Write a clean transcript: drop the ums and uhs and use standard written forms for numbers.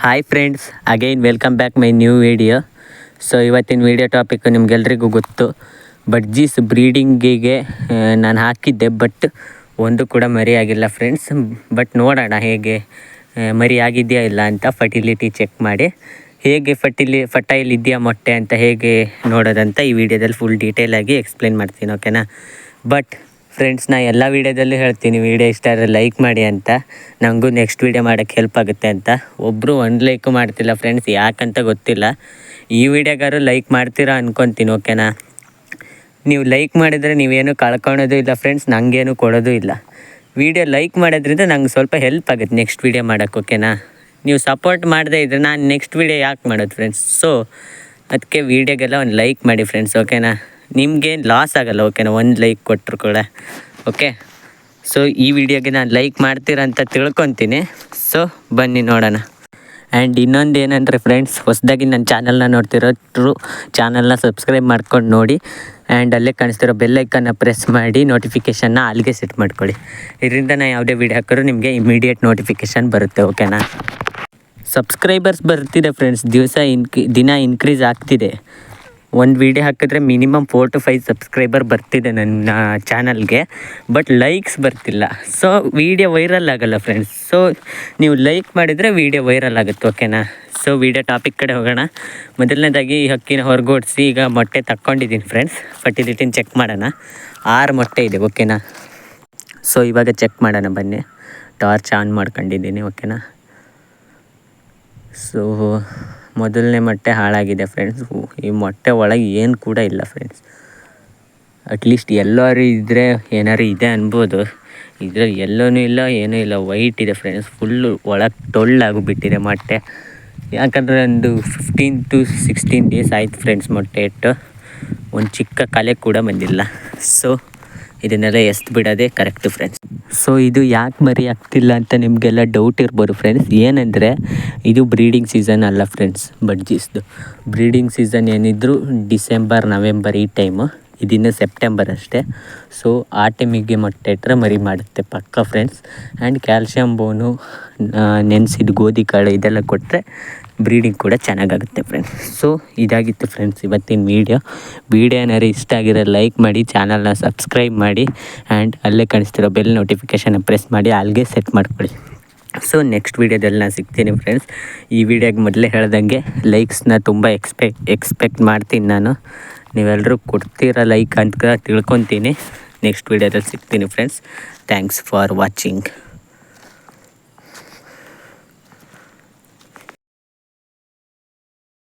Hi friends, again welcome back my new video. So ಇವತ್ತಿನ video topic ನಿಮಗೆಲ್ರಿಗೂ ಗೊತ್ತು. Budgies ಬ್ರೀಡಿಂಗಿಗೆ ನಾನು ಹಾಕಿದ್ದೆ, ಬಟ್ ಒಂದು ಕೂಡ ಮರಿ ಆಗಿಲ್ಲ ಫ್ರೆಂಡ್ಸ್. ಬಟ್ ನೋಡೋಣ ಹೇಗೆ ಮರಿ ಆಗಿದೆಯಾ ಇಲ್ಲ ಅಂತ ಫರ್ಟಿಲಿಟಿ ಚೆಕ್ ಮಾಡಿ ಹೇಗೆ ಫರ್ಟೈಲ್ ಇದೆಯಾ ಮೊಟ್ಟೆ ಅಂತ ಹೇಗೆ ನೋಡೋದಂತ ಈ ವಿಡಿಯೋದಲ್ಲಿ ಫುಲ್ ಡೀಟೇಲಾಗಿ ಎಕ್ಸ್ಪ್ಲೇನ್ ಮಾಡ್ತೀನಿ, ಓಕೆನಾ. ಬಟ್ ಫ್ರೆಂಡ್ಸ್, ನಾ ಎಲ್ಲ ವೀಡಿಯೋದಲ್ಲೂ ಹೇಳ್ತೀನಿ ವಿಡಿಯೋ ಇಷ್ಟ ಆದರೆ ಲೈಕ್ ಮಾಡಿ ಅಂತ, ನನಗೂ ನೆಕ್ಸ್ಟ್ ವೀಡಿಯೋ ಮಾಡೋಕ್ಕೆ ಹೆಲ್ಪ್ ಆಗುತ್ತೆ ಅಂತ. ಒಬ್ಬರು ಒಂದು ಲೈಕು ಮಾಡ್ತಿಲ್ಲ ಫ್ರೆಂಡ್ಸ್, ಯಾಕಂತ ಗೊತ್ತಿಲ್ಲ. ಈ ವಿಡಿಯೋಗಾರು ಲೈಕ್ ಮಾಡ್ತೀರಾ ಅಂದ್ಕೊತೀನಿ, ಓಕೆನಾ. ನೀವು ಲೈಕ್ ಮಾಡಿದರೆ ನೀವೇನು ಕಳ್ಕೊಳೋದು ಇಲ್ಲ ಫ್ರೆಂಡ್ಸ್, ನನಗೇನು ಕೊಡೋದು ಇಲ್ಲ. ವಿಡಿಯೋ ಲೈಕ್ ಮಾಡೋದ್ರಿಂದ ನಂಗೆ ಸ್ವಲ್ಪ ಹೆಲ್ಪ್ ಆಗುತ್ತೆ ನೆಕ್ಸ್ಟ್ ವೀಡಿಯೋ ಮಾಡೋಕ್ಕೆ, ಓಕೆನಾ. ನೀವು ಸಪೋರ್ಟ್ ಮಾಡದೇ ಇದ್ದರೆ ನಾನು ನೆಕ್ಸ್ಟ್ ವೀಡಿಯೋ ಯಾಕೆ ಮಾಡೋದು ಫ್ರೆಂಡ್ಸ್. ಸೊ ಅದಕ್ಕೆ ವೀಡಿಯೋಗೆಲ್ಲ ಒಂದು ಲೈಕ್ ಮಾಡಿ ಫ್ರೆಂಡ್ಸ್, ಓಕೆನಾ. ನಿಮ್ಗೇನು ಲಾಸ್ ಆಗೋಲ್ಲ, ಓಕೆನಾ, ಒಂದು ಲೈಕ್ ಕೊಟ್ಟರು ಕೂಡ, ಓಕೆ. ಸೊ ಈ ವಿಡಿಯೋಗೆ ನಾನು ಲೈಕ್ ಮಾಡ್ತೀರಾ ಅಂತ ತಿಳ್ಕೊತೀನಿ. ಸೊ ಬನ್ನಿ ನೋಡೋಣ. ಆ್ಯಂಡ್ ಇನ್ನೊಂದು ಏನಂದರೆ ಫ್ರೆಂಡ್ಸ್, ಹೊಸದಾಗಿ ನನ್ನ ಚಾನಲ್ನ ನೋಡ್ತಿರೋರು ಚಾನಲ್ನ ಸಬ್ಸ್ಕ್ರೈಬ್ ಮಾಡ್ಕೊಂಡು ನೋಡಿ. ಆ್ಯಂಡ್ ಅಲ್ಲೇ ಕಾಣಿಸ್ತಿರೋ ಬೆಲ್ಲೈಕನ್ನ ಪ್ರೆಸ್ ಮಾಡಿ ನೋಟಿಫಿಕೇಷನ್ನ ಅಲ್ಲಿಗೆ ಸೆಟ್ ಮಾಡ್ಕೊಳ್ಳಿ. ಇದರಿಂದ ನಾನು ಯಾವುದೇ ವೀಡಿಯೋ ಹಾಕಿದ್ರು ನಿಮಗೆ ಇಮಿಡಿಯೇಟ್ ನೋಟಿಫಿಕೇಷನ್ ಬರುತ್ತೆ, ಓಕೆನಾ. ಸಬ್ಸ್ಕ್ರೈಬರ್ಸ್ ಬರ್ತಿದೆ ಫ್ರೆಂಡ್ಸ್, ದಿನ ಇನ್ಕ್ರೀಸ್ ಆಗ್ತಿದೆ. ಒಂದು ವೀಡಿಯೋ ಹಾಕಿದ್ರೆ ಮಿನಿಮಮ್ 4 to 5 ಸಬ್ಸ್ಕ್ರೈಬರ್ ಬರ್ತಿದೆ ನನ್ನ ಚಾನಲ್ಗೆ, ಬಟ್ ಲೈಕ್ಸ್ ಬರ್ತಿಲ್ಲ. ಸೊ ವೀಡಿಯೋ ವೈರಲ್ ಆಗೋಲ್ಲ ಫ್ರೆಂಡ್ಸ್. ಸೊ ನೀವು ಲೈಕ್ ಮಾಡಿದರೆ ವೀಡಿಯೋ ವೈರಲ್ ಆಗುತ್ತೆ, ಓಕೆನಾ. ಸೊ ವೀಡಿಯೋ ಟಾಪಿಕ್ ಕಡೆ ಹೋಗೋಣ. ಮೊದಲನೇದಾಗಿ ಈ ಹಕ್ಕಿನ ಹೊರಗೋಡಿಸಿ ಈಗ ಮೊಟ್ಟೆ ತಕ್ಕೊಂಡಿದ್ದೀನಿ ಫ್ರೆಂಡ್ಸ್. ಫರ್ಟಿಲಿಟಿನ ಚೆಕ್ ಮಾಡೋಣ. 6 ಮೊಟ್ಟೆ ಇದೆ, ಓಕೆನಾ. ಸೊ ಇವಾಗ ಚೆಕ್ ಮಾಡೋಣ ಬನ್ನಿ. ಟಾರ್ಚ್ ಆನ್ ಮಾಡ್ಕೊಂಡಿದ್ದೀನಿ, ಓಕೆನಾ. ಸೊ ಮೊದಲನೇ ಮೊಟ್ಟೆ ಹಾಳಾಗಿದೆ ಫ್ರೆಂಡ್ಸ್. ಈ ಮೊಟ್ಟೆ ಒಳಗೆ ಏನು ಕೂಡ ಇಲ್ಲ ಫ್ರೆಂಡ್ಸ್. ಅಟ್ಲೀಸ್ಟ್ ಎಲ್ಲರೂ ಇದ್ದರೆ ಏನಾರು ಇದೆ ಅನ್ಬೋದು. ಇದರಲ್ಲಿ ಎಲ್ಲನೂ ಇಲ್ಲ, ಏನೂ ಇಲ್ಲ, ವೈಟ್ ಇದೆ ಫ್ರೆಂಡ್ಸ್. ಫುಲ್ಲು ಒಳಗೆ ಟೊಳ್ಳಾಗಿಬಿಟ್ಟಿದೆ ಮೊಟ್ಟೆ. ಯಾಕಂದರೆ ಒಂದು 15 to 16 days ಆಯ್ತು ಫ್ರೆಂಡ್ಸ್ ಮೊಟ್ಟೆ ಇಟ್ಟು. ಒಂದು ಚಿಕ್ಕ ಕಲೆ ಕೂಡ ಬಂದಿಲ್ಲ. ಸೊ ಇದನ್ನೆಲ್ಲ ಎಸ್ದು ಬಿಡೋದೇ ಕರೆಕ್ಟು ಫ್ರೆಂಡ್ಸ್. ಸೊ ಇದು ಯಾಕೆ ಮರಿ ಆಗ್ತಿಲ್ಲ ಅಂತ ನಿಮಗೆಲ್ಲ ಡೌಟ್ ಇರ್ಬೋದು ಫ್ರೆಂಡ್ಸ್. ಏನಂದರೆ ಇದು ಬ್ರೀಡಿಂಗ್ ಸೀಸನ್ ಅಲ್ಲ ಫ್ರೆಂಡ್ಸ್. ಬಡ್ಜೀಸ್ದು ಬ್ರೀಡಿಂಗ್ ಸೀಸನ್ ಏನಿದ್ರು ಡಿಸೆಂಬರ್, ನವೆಂಬರ್ ಈ ಟೈಮು. ಇದಿನ್ನು ಸೆಪ್ಟೆಂಬರ್ ಅಷ್ಟೇ. ಸೊ ಆ ಟೈಮಿಗೆ ಮೊಟ್ಟೆ ಇಟ್ಟರೆ ಮರಿ ಮಾಡುತ್ತೆ ಪಕ್ಕ ಫ್ರೆಂಡ್ಸ್. ಆ್ಯಂಡ್ ಕ್ಯಾಲ್ಶಿಯಮ್ ಬೋನು, ನೆನೆಸಿದ ಗೋಧಿ ಕಾಳು ಇದೆಲ್ಲ ಕೊಟ್ಟರೆ ಬ್ರೀಡಿಂಗ್ ಕೂಡ ಚೆನ್ನಾಗಾಗುತ್ತೆ ಫ್ರೆಂಡ್ಸ್. ಸೊ ಇದಾಗಿತ್ತು ಫ್ರೆಂಡ್ಸ್ ಇವತ್ತಿನ ವೀಡಿಯೋ ಏನಾದ್ರು ಇಷ್ಟ ಆಗಿರೋ ಲೈಕ್ ಮಾಡಿ, ಚಾನಲ್ನ ಸಬ್ಸ್ಕ್ರೈಬ್ ಮಾಡಿ, ಆ್ಯಂಡ್ ಅಲ್ಲೇ ಕಾಣಿಸ್ತಿರೋ ಬೆಲ್ ನೋಟಿಫಿಕೇಷನ್ನ ಪ್ರೆಸ್ ಮಾಡಿ ಅಲ್ಲಿಗೆ ಸೆಟ್ ಮಾಡ್ಕೊಳ್ಳಿ. ಸೊ ನೆಕ್ಸ್ಟ್ ವೀಡಿಯೋದಲ್ಲಿ ನಾನು ಸಿಗ್ತೀನಿ ಫ್ರೆಂಡ್ಸ್. ಈ ವಿಡಿಯೋಗೆ ಮೊದಲೇ ಹೇಳ್ದಂಗೆ ಲೈಕ್ಸ್ನ ತುಂಬ ಎಕ್ಸ್ಪೆಕ್ಟ್ ಮಾಡ್ತೀನಿ ನಾನು. ನೀವೆಲ್ಲರೂ ಕೊಡ್ತೀರ ಲೈಕ್ ಅಂತ ತಿಳ್ಕೊತೀನಿ. ನೆಕ್ಸ್ಟ್ ವೀಡಿಯೋದಲ್ಲಿ ಸಿಗ್ತೀನಿ ಫ್ರೆಂಡ್ಸ್. Thanks for watching.